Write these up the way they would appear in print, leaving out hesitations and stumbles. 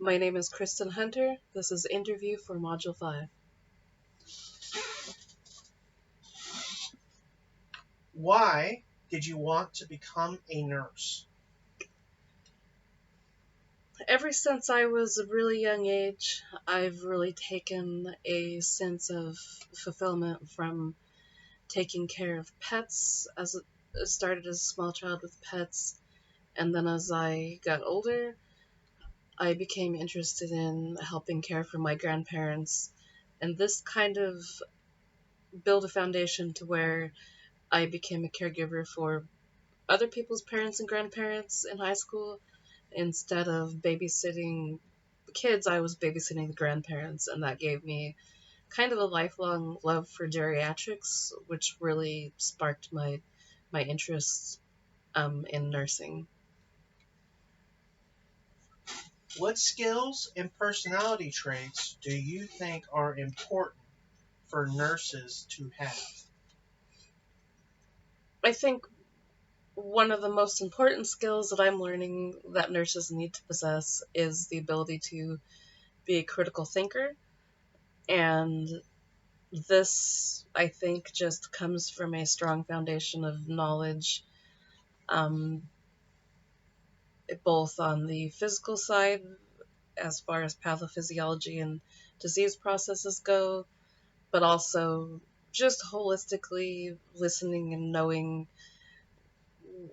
My name is Kristen Hunter. This is interview for Module 5. Why did you want to become a nurse? Ever since I was a really young age, I've really taken a sense of fulfillment from taking care of pets. It started as a small child with pets, and then as I got older, I became interested in helping care for my grandparents. And this kind of built a foundation to where I became a caregiver for other people's parents and grandparents in high school. Instead of babysitting kids, I was babysitting the grandparents, and that gave me kind of a lifelong love for geriatrics, which really sparked my interest in nursing. What skills and personality traits do you think are important for nurses to have? I think one of the most important skills that I'm learning that nurses need to possess is the ability to be a critical thinker. And this, I think, just comes from a strong foundation of knowledge, um, both on the physical side, as far as pathophysiology and disease processes go, but also just holistically listening and knowing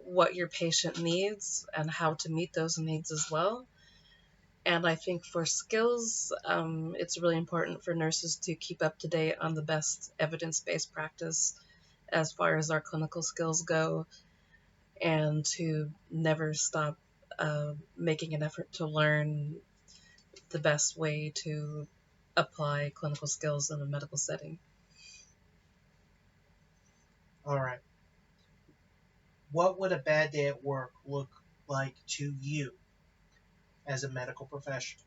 what your patient needs and how to meet those needs as well. And I think for skills, it's really important for nurses to keep up to date on the best evidence-based practice as far as our clinical skills go, and to never stop making an effort to learn the best way to apply clinical skills in a medical setting. All right. What would a bad day at work look like to you as a medical professional?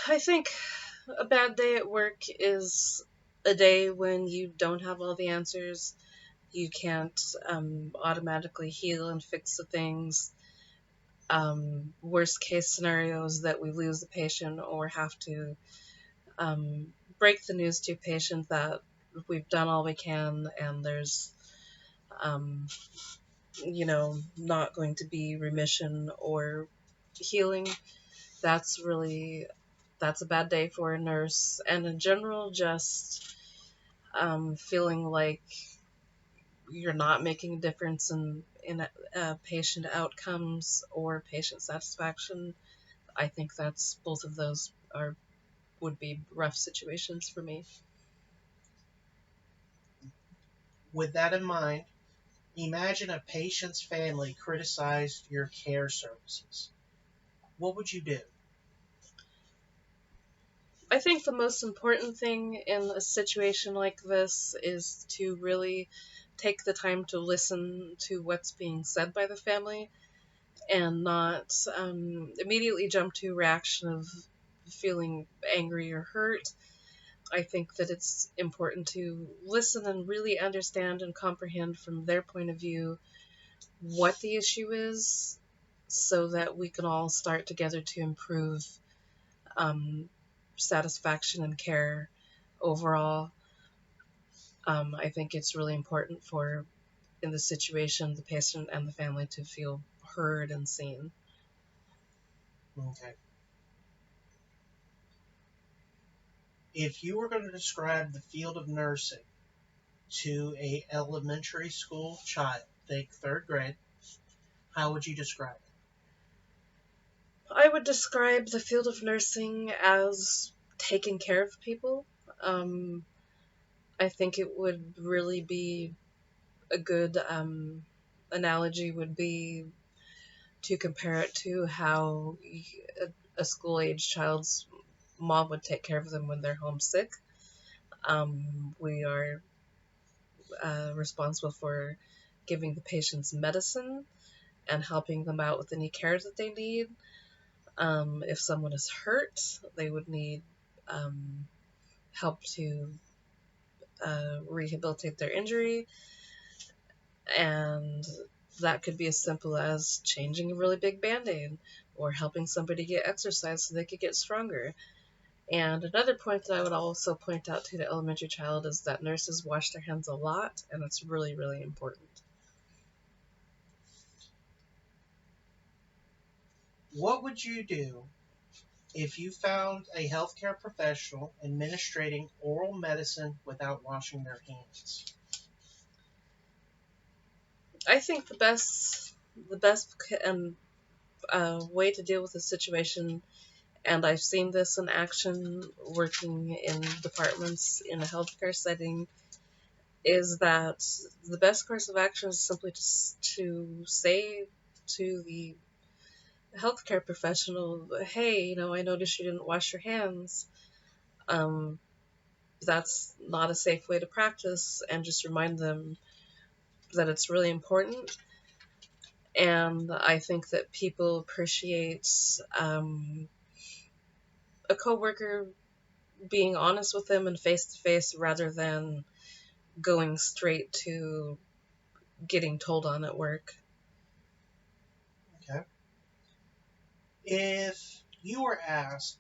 I think a bad day at work is a day when you don't have all the answers. You can't automatically heal and fix the things. Worst case scenarios that we lose the patient or have to break the news to a patient that we've done all we can and there's um, not going to be remission or healing. That's a bad day for a nurse, and in general, just feeling like you're not making a difference in patient outcomes or patient satisfaction. I think that's both of those are would be rough situations for me. With that in mind, imagine a patient's family criticized your care services. What would you do? I think the most important thing in a situation like this is to really take the time to listen to what's being said by the family and not immediately jump to a reaction of feeling angry or hurt. I think that it's important to listen and really understand and comprehend from their point of view what the issue is so that we can all start together to improve um, satisfaction and care overall. I think it's really important for, in the situation, the patient and the family to feel heard and seen. Okay. If you were going to describe the field of nursing to a elementary school child, think third grade, how would you describe it? I would describe the field of nursing as taking care of people. Um, I think it would really be a good analogy would be to compare it to how a school-age child's mom would take care of them when they're homesick. We are responsible for giving the patients medicine and helping them out with any care that they need. If someone is hurt, they would need um, help to rehabilitate their injury. And that could be as simple as changing a really big band-aid or helping somebody get exercise so they could get stronger. And another point that I would also point out to the elementary child is that nurses wash their hands a lot, and it's really, really important. What would you do if you found a healthcare professional administrating oral medicine without washing their hands? I think the best way to deal with the situation, and I've seen this in action working in departments in a healthcare setting, is that the best course of action is simply to say to the healthcare professional, hey, I noticed you didn't wash your hands. Um, that's not a safe way to practice, and just remind them that it's really important. And I think that people appreciate a coworker being honest with them and face to face rather than going straight to getting told on at work. Okay. If you were asked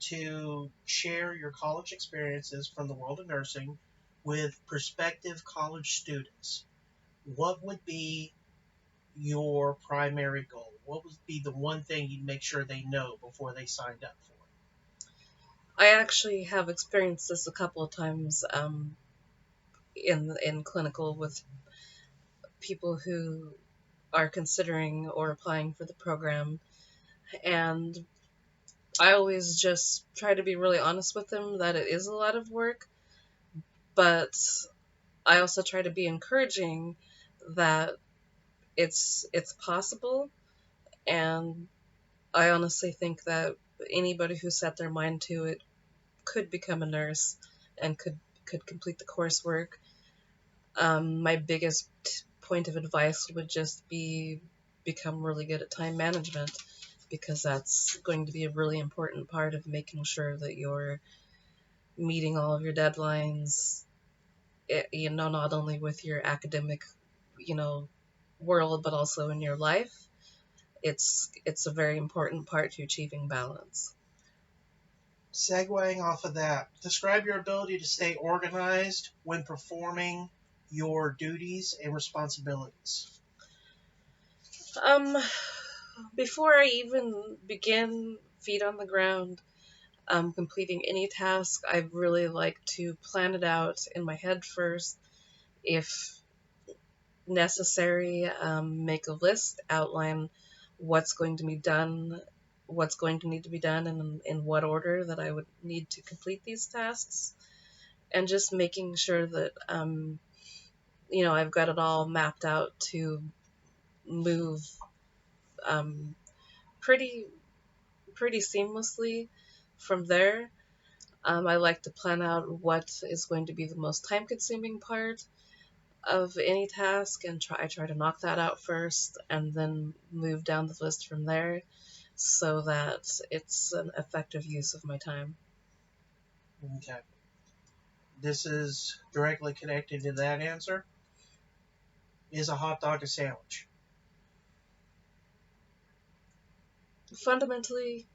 to share your college experiences from the world of nursing with prospective college students, what would be your primary goal? What would be the one thing you'd make sure they know before they signed up for I actually have experienced this a couple of times in clinical with people who are considering or applying for the program, and I always just try to be really honest with them that it is a lot of work, but I also try to be encouraging that it's possible, and I honestly think that anybody who set their mind to it could become a nurse and could complete the coursework. My biggest point of advice would just be become really good at time management, because that's going to be a really important part of making sure that you're meeting all of your deadlines, not only with your academic, you know, world, but also in your life. It's a very important part to achieving balance. Segueing off of that, describe your ability to stay organized when performing your duties and responsibilities. Um, Before I even begin feet on the ground, completing any task, I really like to plan it out in my head first. If necessary, make a list, outline what's going to be done, what's going to need to be done, and in what order that I would need to complete these tasks, and just making sure that I've got it all mapped out to move um, pretty pretty seamlessly from there. I like to plan out what is going to be the most time consuming part of any task and I try to knock that out first and then move down the list from there so that it's an effective use of my time. Okay. This is directly connected to that answer. Is a hot dog a sandwich? Fundamentally,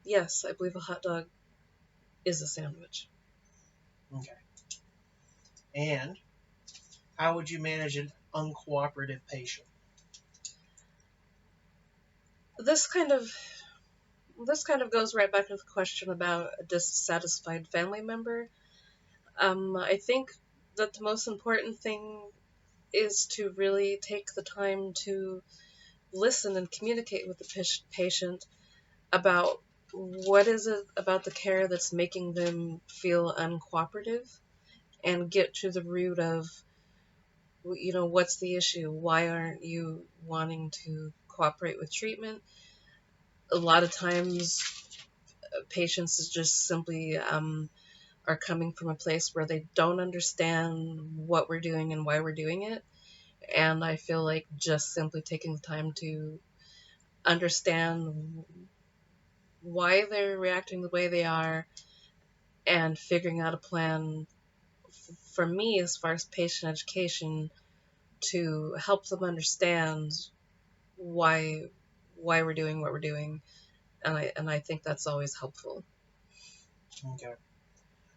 yes, I believe a hot dog is a sandwich. Okay. And how would you manage an uncooperative patient? This kind of this kind of goes right back to the question about a dissatisfied family member. I think that the most important thing is to really take the time to listen and communicate with the patient about what is it about the care that's making them feel uncooperative, and get to the root of what's the issue, why aren't you wanting to cooperate with treatment. A lot of times patients is just simply are coming from a place where they don't understand what we're doing and why we're doing it. And I feel like just simply taking the time to understand why they're reacting the way they are and figuring out a plan for me as far as patient education to help them understand why we're doing what we're doing, and I think that's always helpful. Okay.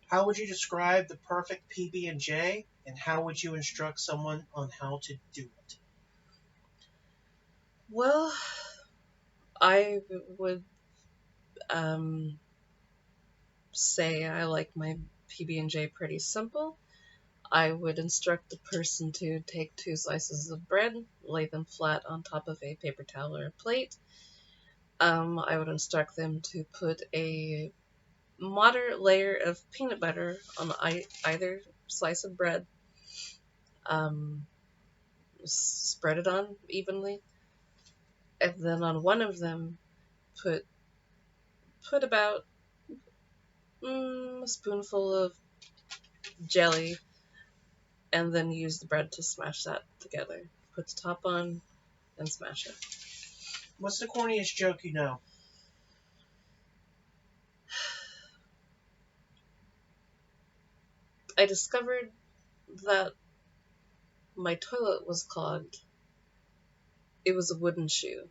How would you describe the perfect PB&J, and how would you instruct someone on how to do it? Well, I would um, say I like my PB&J pretty simple. I would instruct the person to take 2 slices of bread, lay them flat on top of a paper towel or a plate. I would instruct them to put a moderate layer of peanut butter on either slice of bread. Um, Spread it on evenly, and then on one of them, put about a spoonful of jelly, and then use the bread to smash that together. Put the top on and smash it. What's the corniest joke you know? I discovered that my toilet was clogged. It was a wooden shoe.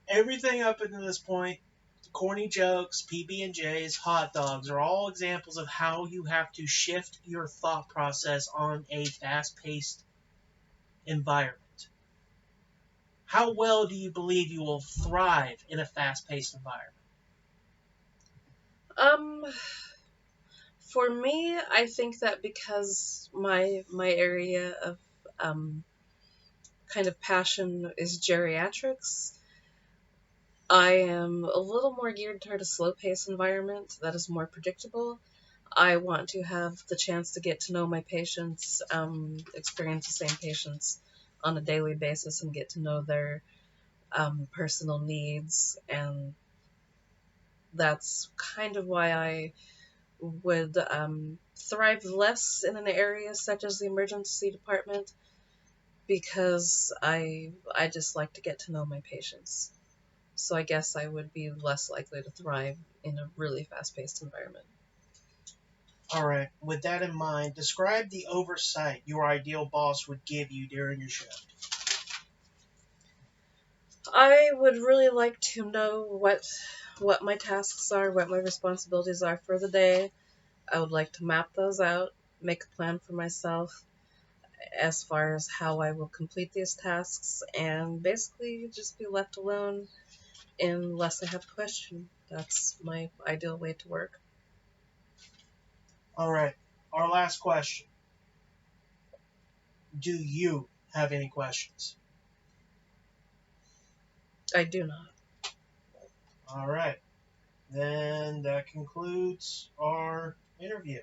Everything up until this point, corny jokes, PB&Js, hot dogs, are all examples of how you have to shift your thought process on a fast-paced environment. How well do you believe you will thrive in a fast-paced environment? Um, for me, I think that because my area of um, kind of passion is geriatrics, I am a little more geared toward a slow pace environment that is more predictable. I want to have the chance to get to know my patients, experience the same patients on a daily basis, and get to know their personal needs. And that's kind of why I would thrive less in an area such as the emergency department, because I just like to get to know my patients. So I guess I would be less likely to thrive in a really fast-paced environment. All right, with that in mind, describe the oversight your ideal boss would give you during your shift. I would really like to know what my tasks are, what my responsibilities are for the day. I would like to map those out, make a plan for myself as far as how I will complete these tasks, and basically just be left alone unless I have a question. That's my ideal way to work. All right, our last question. Do you have any questions? I do not. All right, then that concludes our interview.